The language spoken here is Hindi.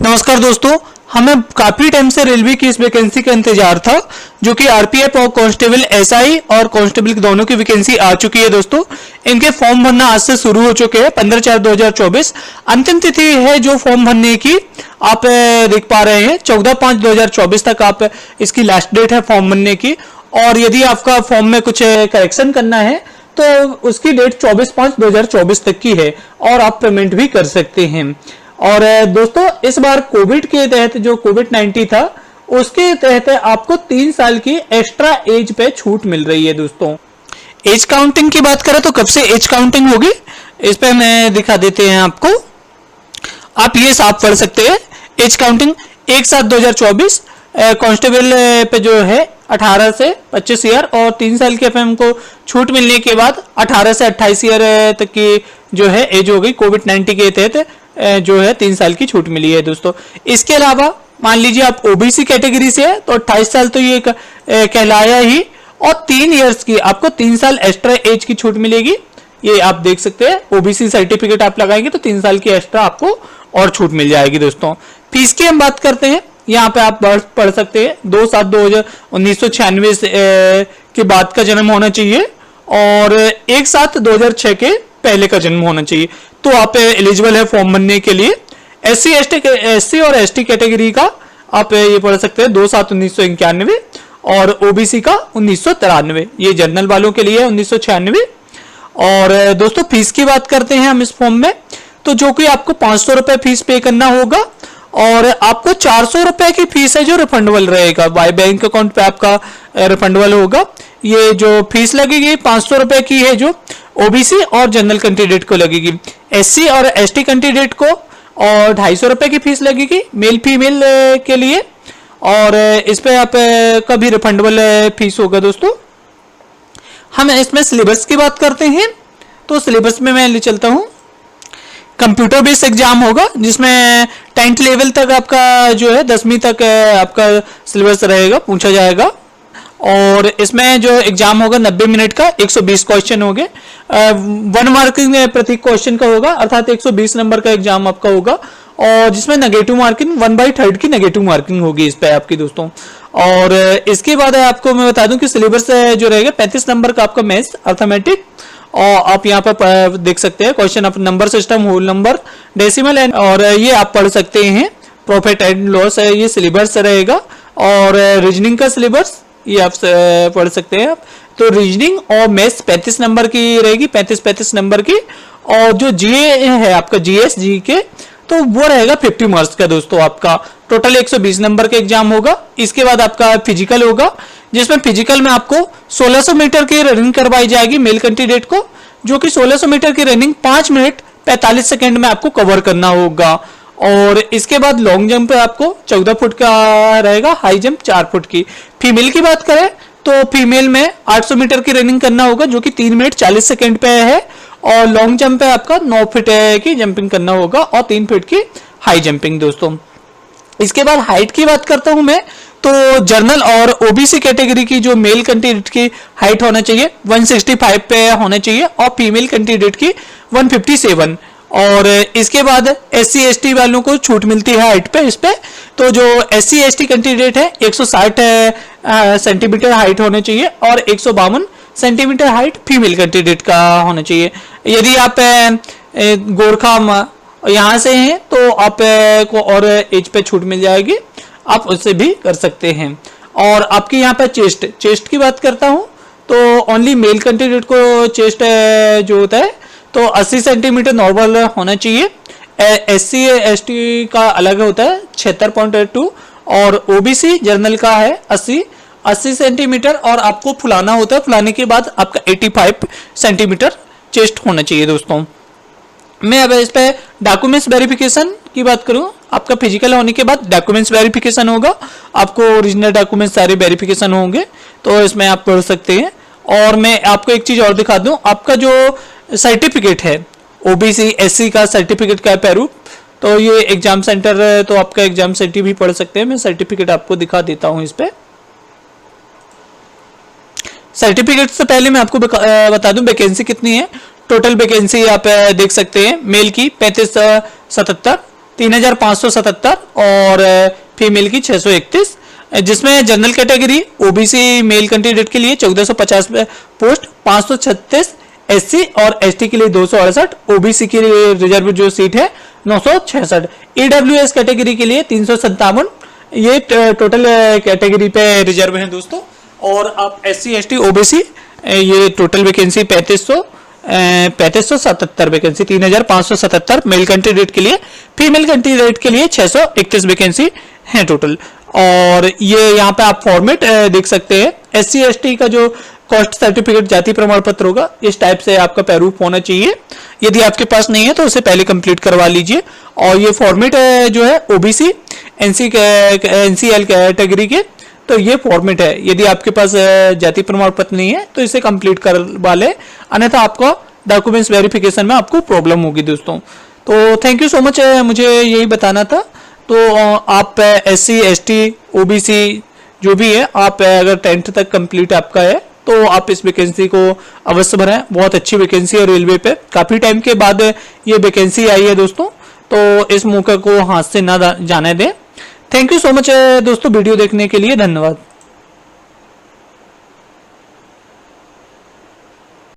नमस्कार दोस्तों, हमें काफी टाइम से रेलवे की इस वैकेंसी का इंतजार था जो कि आरपीएफ और कांस्टेबल एसआई और कांस्टेबल दोनों की वैकेंसी आ चुकी है। दोस्तों इनके फॉर्म भरना आज से शुरू हो चुके हैं। 15/4/2024 अंतिम तिथि है जो फॉर्म भरने की आप देख पा रहे हैं। 14/5/2024 तक आप इसकी लास्ट डेट है फॉर्म भरने की। और यदि आपका फॉर्म में कुछ करेक्शन करना है तो उसकी डेट 24/5/2024 तक की है और आप पेमेंट भी कर सकते हैं। और दोस्तों इस बार कोविड के तहत जो कोविड-19 था उसके तहत आपको 3 साल की एक्स्ट्रा एज पे छूट मिल रही है। दोस्तों एज काउंटिंग की बात करें तो कब से एज काउंटिंग होगी इस पे मैं दिखा देते हैं आपको। आप ये साफ पढ़ सकते हैं। एज काउंटिंग 1/7/2024 कांस्टेबल पे जो है 18 से 25 ईयर और 3 साल के एफएम को छूट मिलने के बाद 18 से 28 ईयर तक की जो है एज हो गई। कोविड-19 के तहत जो है 3 साल की छूट मिली है। दोस्तों इसके अलावा मान लीजिए आप ओबीसी कैटेगरी से है तो 28 साल तो ये कहलाया ही और 3 इयर्स की आपको 3 साल एक्स्ट्रा एज की छूट मिलेगी। ये आप देख सकते हैं। ओबीसी सर्टिफिकेट आप लगाएंगे तो 3 साल की एक्स्ट्रा आपको और छूट मिल जाएगी। दोस्तों फीस की हम बात करते हैं। यहाँ पे आप पढ़ सकते हैं 2/7/1996 के बाद का जन्म होना चाहिए और 1/7/2006 के पहले का जन्म होना चाहिए तो आप एलिजिबल है फॉर्म भरने के लिए। एससी और एसटी कैटेगरी का आप ये पढ़ सकते हैं 2/7/1991 और ओबीसी का 1993। ये जनरल वालों के लिए है 1996। और दोस्तों फीस की बात करते हैं हम इस फॉर्म में तो जो कि आपको 500 रुपए फीस पे करना होगा और आपको 400 रुपए की फीस है जो रिफंडेबल रहेगा। बाय बैंक अकाउंट पे आपका रिफंडेबल होगा। ये जो फीस लगेगी 500 रुपए की है जो ओबीसी और जनरल कैंडिडेट को लगेगी। एससी और एसटी कैंडिडेट को और 250 रुपए की फीस लगेगी मेल फीमेल के लिए और इस पे आप का भी रिफंडेबल फीस होगा। दोस्तों हम इसमें सिलेबस की बात करते हैं तो सिलेबस में मैं ले चलता हूं। कंप्यूटर बेस्ड एग्जाम होगा जिसमें 10th लेवल तक आपका जो है 10वीं तक आपका सिलेबस रहेगा, पूछा जाएगा। और इसमें जो एग्जाम होगा 90 मिनट का 120 क्वेश्चन होंगे। 1 मार्किंग प्रति क्वेश्चन का होगा अर्थात 120 नंबर का एग्जाम आपका होगा और जिसमें नेगेटिव मार्किंग 1/3 की नेगेटिव मार्किंग होगी इस पे आपकी। दोस्तों और इसके बाद आपको मैं बता दूं कि सिलेबस जो रहेगा 35 नंबर का आपका मैथ्स अर्थमेटिक और आप यहाँ पर देख सकते हैं question of number system, whole number, decimal and और ये आप पढ़ सकते हैं। प्रॉफिट एंड लॉस है ये सिलेबस रहेगा और रीजनिंग का सिलेबस ये आप पढ़ सकते हैं। तो रीजनिंग और मैथ्स 35 नंबर की रहेगी, 35 नंबर की। और जो जीए है आपका जीएस जी के तो वो रहेगा 50 मार्क्स का। दोस्तों आपका टोटल 120 नंबर का एग्जाम होगा। इसके बाद आपका फिजिकल होगा जिसमें फिजिकल में आपको 1600 मीटर की रनिंग करवाई जाएगी मेल कैंडिडेट को, जो कि 1600 मीटर की रनिंग 5 मिनट 45 सेकेंड में आपको कवर करना होगा। और इसके बाद लॉन्ग जंप पे आपको 14 फुट का रहेगा, हाई जंप 4 फुट की। फीमेल की बात करें तो फीमेल में 800 मीटर की रनिंग करना होगा जो कि 3 मिनट 40 सेकेंड पे है और लॉन्ग जंप पे आपका 9 फीट की जंपिंग करना होगा और 3 फीट की हाई जंपिंग। दोस्तों इसके बाद हाइट की बात करता हूं मैं तो जनरल और ओबीसी कैटेगरी की जो मेल कैंडिडेट की हाइट होना चाहिए 165 पे होना चाहिए और फीमेल कैंडिडेट की 157। और इसके बाद एससी एसटी वालों को छूट मिलती है हाइट पे इस पे। तो जो एससी एसटी कैंडिडेट है 160 सेंटीमीटर हाइट होना चाहिए और 152 सेंटीमीटर हाइट फीमेल कैंडिडेट का होना चाहिए। यदि आप गोरखा यहाँ से हैं तो आप को और एज पे छूट मिल जाएगी, आप उससे भी कर सकते हैं। और आपके यहाँ पे चेस्ट की बात करता हूँ तो ओनली मेल कैंडिडेट को चेस्ट जो होता है तो 80 सेंटीमीटर नॉर्मल होना चाहिए। एससी एसटी का अलग होता है 76.2 और ओबीसी जनरल का है 80 सेंटीमीटर और आपको फुलाना होता है। फुलाने के बाद आपका 85 सेंटीमीटर चेस्ट होना चाहिए। दोस्तों मैं अब इस पे डॉक्यूमेंट्स वेरिफिकेशन की बात करूं, आपका फिजिकल होने के बाद डॉक्यूमेंट्स वेरिफिकेशन होगा, आपको ओरिजिनल डॉक्यूमेंट्स सारे वेरिफिकेशन होंगे तो इसमें आप पढ़ सकते हैं। और मैं आपको एक चीज और दिखा दूं, आपका जो सर्टिफिकेट है ओबीसी एससी का सर्टिफिकेट का प्रारूप तो ये एग्जाम सेंटर तो आपका एग्जाम सेंटर भी पढ़ सकते हैं। मैं सर्टिफिकेट आपको दिखा देता हूं इस पे। सर्टिफिकेट से पहले मैं आपको बता दूं वैकेंसी कितनी है। टोटल वैकेंसी आप देख सकते हैं मेल की 3577 3,577 और फीमेल की 631, जिसमें general category OBC male candidate के लिए 1450 पोस्ट, 536 एससी और एसटी के लिए 268, ओबीसी के लिए रिजर्व जो सीट है 966, ईडब्ल्यूएस कैटेगरी के लिए 357, ये टोटल कैटेगरी पे रिजर्व है दोस्तों। और आप एससी एसटी ओबीसी ये total vacancy 3577 vacancy, 3,577 male candidate के लिए, फीमेल कैंडिडेट के लिए 631 वैकेंसी है टोटल। और ये यहाँ पे आप फॉर्मेट देख सकते हैं, एससी एसटी का जो कॉस्ट सर्टिफिकेट जाति प्रमाण पत्र होगा इस टाइप से आपका पैरूफ होना चाहिए, यदि आपके पास नहीं है तो उसे पहले कंप्लीट करवा लीजिए। और ये फॉर्मेट जो है ओबीसी एनसीएल कैटेगरी के, तो ये फॉर्मेट है, यदि आपके पास जाति प्रमाण पत्र नहीं है तो इसे कंप्लीट करवा ले, अन्यथा आपका डॉक्यूमेंट्स वेरिफिकेशन में आपको प्रॉब्लम होगी दोस्तों। तो थैंक यू सो मच, मुझे यही बताना था। तो आप एससी एसटी ओबीसी जो भी है, आप अगर 10th तक कंप्लीट आपका है तो आप इस वैकेंसी को अवश्य भरें, बहुत अच्छी वैकेंसी है रेलवे पे, काफी टाइम के बाद ये वैकेंसी आई है दोस्तों, तो इस मौके को हाथ से ना जाने दें। थैंक यू सो मच दोस्तों वीडियो देखने के लिए, धन्यवाद।